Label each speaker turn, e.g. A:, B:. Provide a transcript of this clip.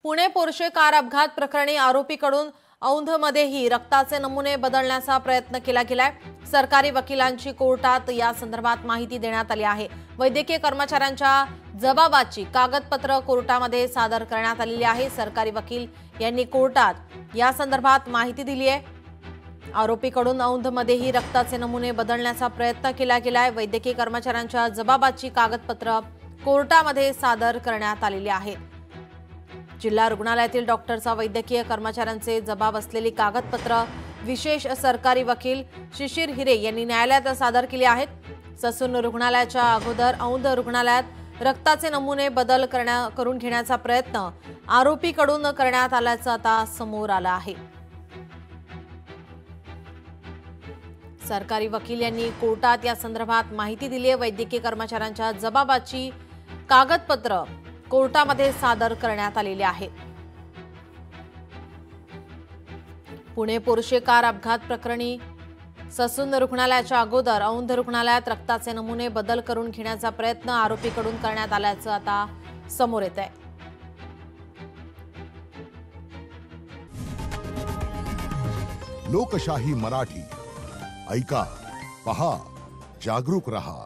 A: Pune Porsche car अपघात प्रकरणी आरोपीकडून औंधमध्येही रक्ताचे नमुने बदलण्याचा प्रयत्न केला गेलाय। सरकारी वकिलांची कोर्टात या संदर्भात माहिती देण्यात आली आहे। वैद्यकीय कर्मचाऱ्यांच्या जबाबाची कागदपत्र कोर्टामध्ये सादर करण्यात आलेली आहे। सरकारी वकील यांनी कोर्टात या संदर्भात माहिती दिली आहे। आरोपीकडून औंधमध्येही रक्ताचे नमुने बदलण्याचा प्रयत्न केला गेलाय। वैद्यकीय कर्मचाऱ्यांच्या जबाबाची कागदपत्र कोर्टामध्ये सादर करण्यात आलेली आहेत। जिल्हा रुग्णालयातील डॉक्टरचा वैद्यकीय कर्मचाऱ्यांचे जबाब असलेली कागदपत्र विशेष सरकारी वकील शिशिर हिरे यांनी न्यायालयात सादर केली आहेत। ससून रुग्णालयाच्या अगोदर औंध रुग्णालयात रक्ताचे नमुने बदल करून घेण्याचा प्रयत्न आरोपीकडून करण्यात आल्याचं आता समोर आलं आहे। सरकारी वकील यांनी कोर्टात या संदर्भात माहिती दिली आहे। वैद्यकीय कर्मचाऱ्यांच्या जबाबाची कागदपत्र कोर्टामध्ये सादर करण्यात आलेले आहे। पुणे पोर्शे कार अपघात प्रकरणी ससून रुग्णालयाच्या अगोदर औंध रुग्णालयात रक्ताचे नमुने बदल करून घेण्याचा प्रयत्न आरोपीकडून करण्यात आल्याचं आता समोर येत आहे।
B: लोकशाही मराठी ऐका, पहा, जागरूक रहा।